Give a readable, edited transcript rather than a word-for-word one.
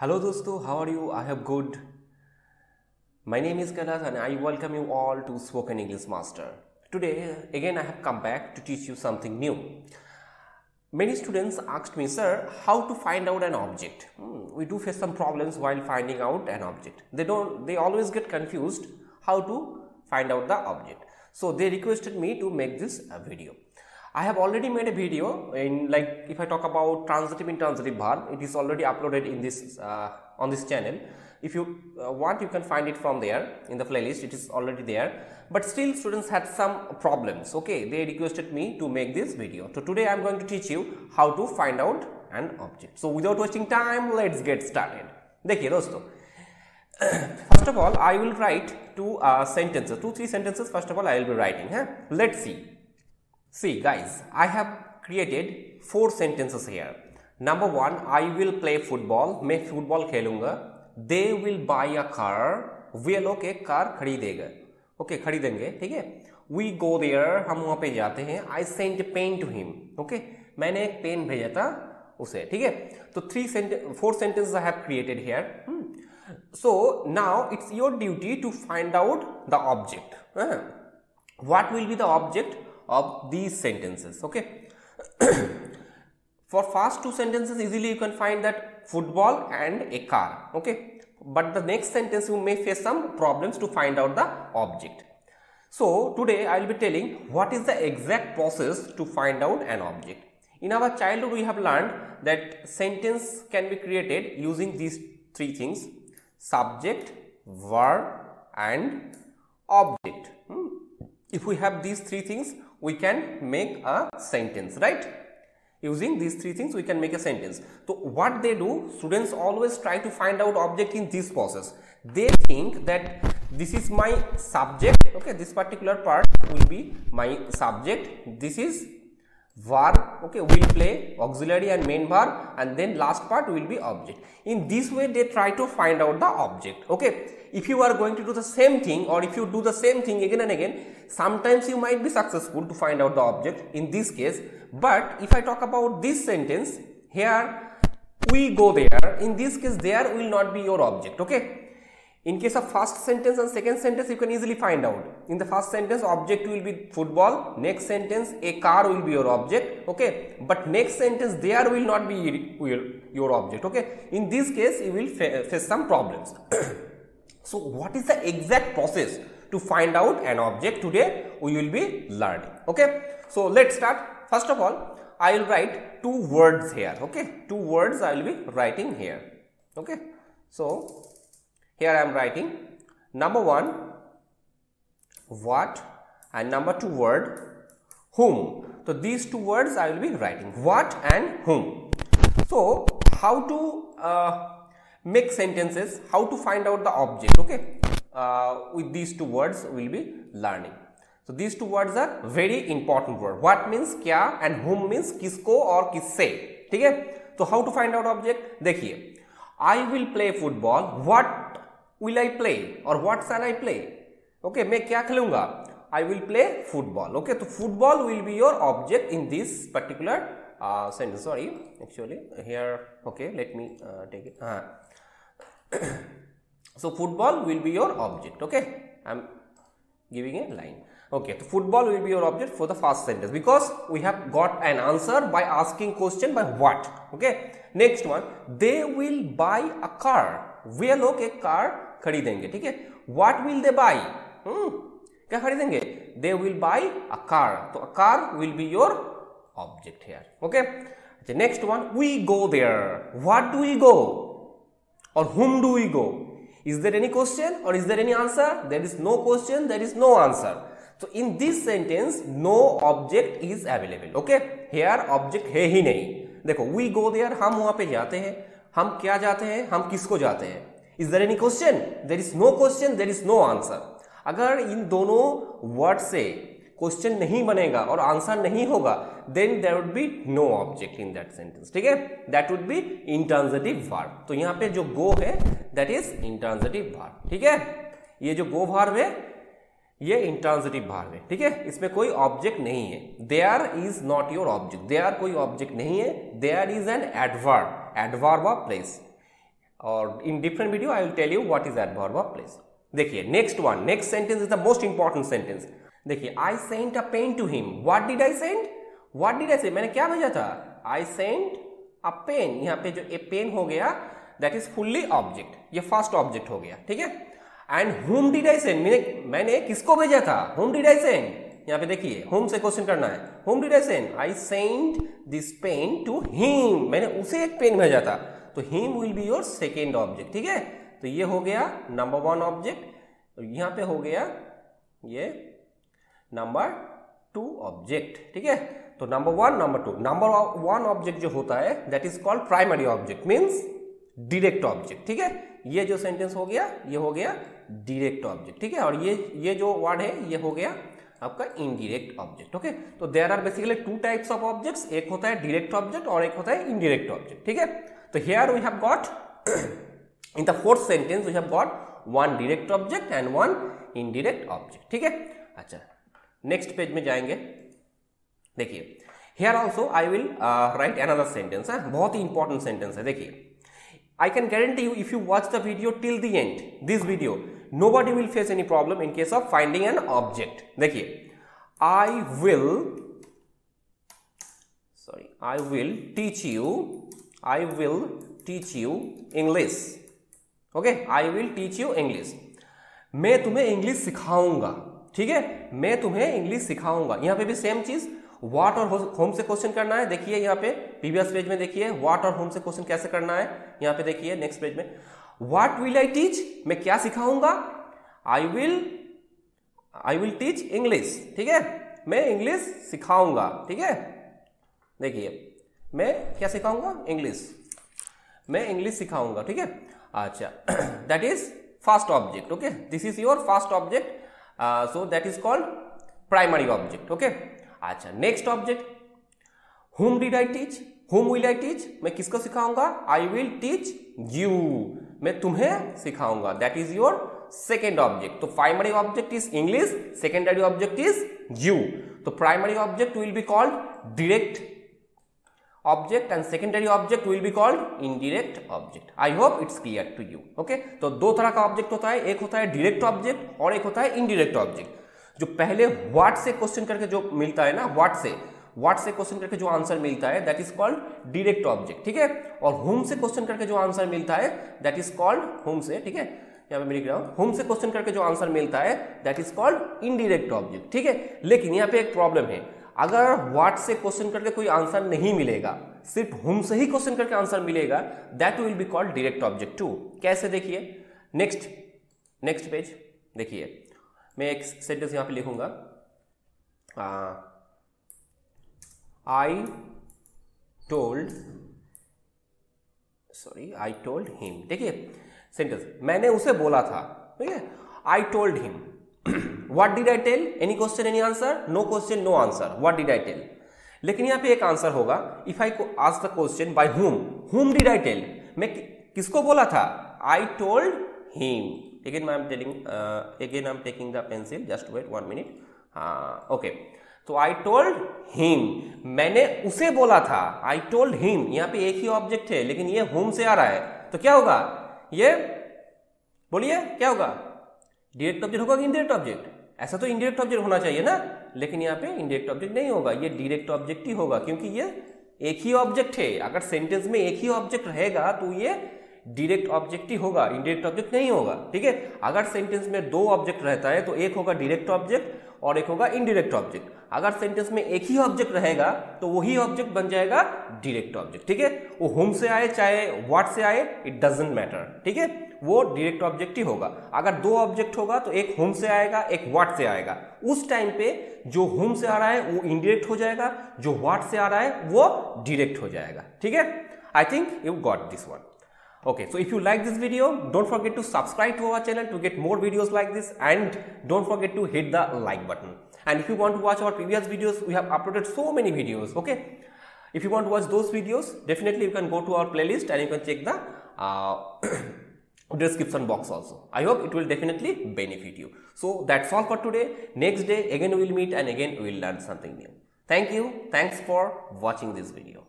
Hello dosto, how are you? I have good. My name is Kailash and I welcome you all to Spoken English Master. Today again I have come back to teach you something new. Many students asked me, sir, how to find out an object? We do face some problems while finding out an object. They always get confused how to find out the object. So they requested me to make this video. I have already made a video in, like, if I talk about transitive intransitive verb, it is already uploaded in this on this channel. If you want, you can find it from there in the playlist. It is already there. But still students had some problems. Okay, they requested me to make this video. So today I am going to teach you how to find out an object. So without wasting time, let's get started. देखिए दोस्तों, first of all I will write two sentences, 2-3 sentences. First of all I will be writing. Let's see. See guys, I have created 4 sentences here. Number 1, I will play football. मैं football खेलूंगा. They will buy a car. वे लोग एक car खरीदेगा. Okay, खरीदेंगे. ठीक है. We go there. हम वहां पे जाते हैं. I sent a pen to him. Okay, मैंने एक पेन भेजा था उसे. ठीक है. तो 4 sentences I have created here. So now it's your duty to find out the object. What will be the object of these sentences? Okay. For first 2 sentences easily you can find that football and a car. Okay, but the next sentence you may face some problems to find out the object. So today I will be telling what is the exact process to find out an object. In our childhood we have learned that sentence can be created using these 3 things: subject, verb and object. If we have these 3 things, we can make a sentence, right? Using these 3 things we can make a sentence. So what they do, students always try to find out object in this process. They think that this is my subject. Okay, this particular part will be my subject. This is verb. Okay, will play auxiliary and main verb, and then last part will be object. In this way they try to find out the object. Okay, if you are going to do the same thing, or if you do the same thing again and again, sometimes you might be successful to find out the object in this case. But if I talk about this sentence here, we go there, in this case there will not be your object. Okay, in case of first sentence and second sentence you can easily find out. In the first sentence object will be football, next sentence a car will be your object. Okay, but next sentence there will not be your object. Okay, in this case you will face some problems. So what is the exact process to find out an object? Today we will be learning. Okay, so let's start. First of all I will write 2 words here. Okay, 2 words I will be writing here. Okay, so here I am writing number 1 what and number 2 word whom. So these 2 words I will be writing, what and whom. So how to make sentences, how to find out the object. Okay, with these 2 words we will be learning. So these 2 words are very important word. What means क्या and whom means किसको और किससे. ठीक है. तो how to find out object, देखिए, I will play football. What will I play or what shall I play? Okay, मैं क्या खेलूंगा? I will play football. Okay, तो football will be your object in this particular sentence. Sorry, actually here. Okay, let me take it. So football will be your object. Okay, I am giving a line. Okay, so football will be your object for the first sentence because we have got an answer by asking question by what. Okay, next one, they will buy a car. वे लोग एक car खरीदेंगे. ठीक है. What will they buy? क्या खरीदेंगे? They will buy a car. तो a car will be your object here. Okay. The next one, we go there. What do we go? Or whom do we go? Is there any question or is there any answer? There is no question, there is no answer. So in this sentence no object is available. Okay, here object है ही नहीं. देखो, we go there, हम वहां पे जाते हैं. हम क्या जाते हैं, हम किसको जाते हैं. Is there any question? There is no question, there is no answer. अगर इन दोनों वर्ड से क्वेश्चन नहीं बनेगा और आंसर नहीं होगा, then there would be no object in that sentence. ठीक है, that would be intransitive verb. तो यहाँ पे जो go है that is intransitive verb. ठीक है, ये जो go verb है ये इंट्रांजिटिव भार्ब है. ठीक है, इसमें कोई ऑब्जेक्ट नहीं है. There is not your object. There कोई ऑब्जेक्ट नहीं है. There is an adverb, adverb of place. और in different video I will tell you what is adverb of place. देखिए next one, next sentence is the most important sentence. देखिए I sent a pen to him. What did I send? What did I send? मैंने क्या भेजा था? I sent a pen. यहाँ पे जो ए pen हो गया दैट इज फुल्ली ऑब्जेक्ट, ये फर्स्ट ऑब्जेक्ट हो गया, ठीक है। And whom did I send? मैंने किसको भेजा था? whom did I send? यहाँ पे देखिए whom से क्वेश्चन करना है। whom did I send? I sent this pen to him। मैंने उसे एक पेन भेजा था, तो him will be your second object, ठीक है। तो ये हो गया नंबर 1 ऑब्जेक्ट, यहाँ पे हो गया ये नंबर 2 ऑब्जेक्ट, ठीक है। तो नंबर 1 नंबर 2, नंबर 1 ऑब्जेक्ट जो होता है that is called primary object, means direct object, ठीक है। ये जो सेंटेंस हो गया ये हो गया डायरेक्ट ऑब्जेक्ट, ठीक है। और ये जो वर्ड है ये हो गया आपका इनडायरेक्ट ऑब्जेक्ट, ओके। तो there are basically 2 types of objects, एक होता है डायरेक्ट ऑब्जेक्ट और एक होता है इनडायरेक्ट ऑब्जेक्ट, ठीक है। तो here we have got in the fourth sentence we have got 1 direct object and 1 indirect object, ठीक है। अच्छा नेक्स्ट पेज में जाएंगे। देखिए here also I will write another sentence, बहुत ही इंपॉर्टेंट सेंटेंस है। देखिए I can guarantee you if you watch the video till the end, this video, nobody will face any problem in case of finding an object. देखिए I will teach you English. Okay, I will teach you English. मैं तुम्हें English सिखाऊंगा, ठीक है। मैं तुम्हें English सिखाऊंगा। यहाँ पे भी सेम चीज व्हाट और होम से क्वेश्चन करना है। देखिए यहाँ पे प्रीवियस पेज में देखिए व्हाट और होम से क्वेश्चन कैसे करना है। यहाँ पे देखिए नेक्स्ट पेज में व्हाट विल आई टीच, मैं क्या सिखाऊंगा? आई विल टीच इंग्लिश, ठीक है। मैं इंग्लिश सिखाऊंगा, ठीक है। देखिए मैं क्या सिखाऊंगा? इंग्लिश, मैं इंग्लिश सिखाऊंगा, ठीक है। अच्छा that is first object, okay. This is your first object, so that is called primary object, okay. अच्छा next object whom did I teach, whom will I teach, मैं किसको सिखाऊंगा? I will teach you, मैं तुम्हें सिखाऊंगा, that is your second object. तो primary object is English, secondary object is you। तो primary object will be called direct object and secondary object will be called indirect object. I hope it's clear to you, okay. तो 2 तरह का object होता है, एक होता है direct object और एक होता है इनडायरेक्ट ऑब्जेक्ट। जो पहले व्हाट से क्वेश्चन करके जो मिलता है ना, व्हाट से क्वेश्चन करके जो आंसर मिलता है that is called direct object, ठीक है। और होम से क्वेश्चन करके जो आंसर मिलता है दैट इज कॉल्ड होम से, ठीक है। यहाँ पे मैं लिख रहा हूं होम से क्वेश्चन करके जो आंसर मिलता है that is called indirect object, ठीक है। लेकिन यहाँ पे एक प्रॉब्लम है, अगर व्हाट से क्वेश्चन करके कोई आंसर नहीं मिलेगा, सिर्फ होम से ही क्वेश्चन करके आंसर मिलेगा, that will be called direct object too. कैसे? देखिए नेक्स्ट पेज देखिए, मैं एक सेंटेंस यहां पे लिखूंगा आई टोल्ड हिम। देखिए सेंटेंस मैंने उसे बोला था, ठीक है। I told him, what did I tell? Any question any answer? No question no answer, what did I tell. लेकिन यहाँ पे एक आंसर होगा, if I ask the question by whom did I tell, मैं किसको बोला था? I told him. Again I'm taking the pencil, just wait 1 minute. Okay, तो I told him, मैंने उसे बोला था, I told him। यहाँ पे एक ही ऑब्जेक्ट है लेकिन ये whom से आ रहा है, तो क्या होगा? ये बोलिए क्या होगा? डायरेक्ट ऑब्जेक्ट होगा कि इनडायरेक्ट ऑब्जेक्ट? ऐसा तो इनडायरेक्ट ऑब्जेक्ट होना चाहिए ना, लेकिन यहाँ पे इनडायरेक्ट ऑब्जेक्ट नहीं होगा, ये डायरेक्ट ऑब्जेक्ट ही होगा क्योंकि ये एक ही ऑब्जेक्ट है। अगर सेंटेंस में एक ही ऑब्जेक्ट रहेगा तो ये डायरेक्ट ऑब्जेक्ट ही होगा, इनडायरेक्ट ऑब्जेक्ट नहीं होगा, ठीक है। अगर सेंटेंस में 2 ऑब्जेक्ट रहता है तो एक होगा डायरेक्ट ऑब्जेक्ट और एक होगा इनडायरेक्ट ऑब्जेक्ट। अगर सेंटेंस में एक ही ऑब्जेक्ट रहेगा तो वही ऑब्जेक्ट बन जाएगा डायरेक्ट ऑब्जेक्ट, ठीक है। वो होम से आए चाहे व्हाट से आए, इट डजंट मैटर, ठीक है, वो डायरेक्ट ऑब्जेक्ट ही होगा। अगर 2 ऑब्जेक्ट होगा तो एक होम से आएगा एक व्हाट से आएगा, उस टाइम पे जो होम से आ रहा है वो इनडायरेक्ट हो जाएगा, जो व्हाट से आ रहा है वो डायरेक्ट हो जाएगा, ठीक है। I think you got this one. Okay, so if you like this video, don't forget to subscribe to our channel to get more videos like this, and don't forget to hit the like button. And if you want to watch our previous videos, we have uploaded so many videos, okay. If you want to watch those videos, definitely you can go to our playlist and you can check the description box also. I hope it will definitely benefit you. So that's all for today. Next day again we will meet and again we will learn something new. Thank you. Thanks for watching this video.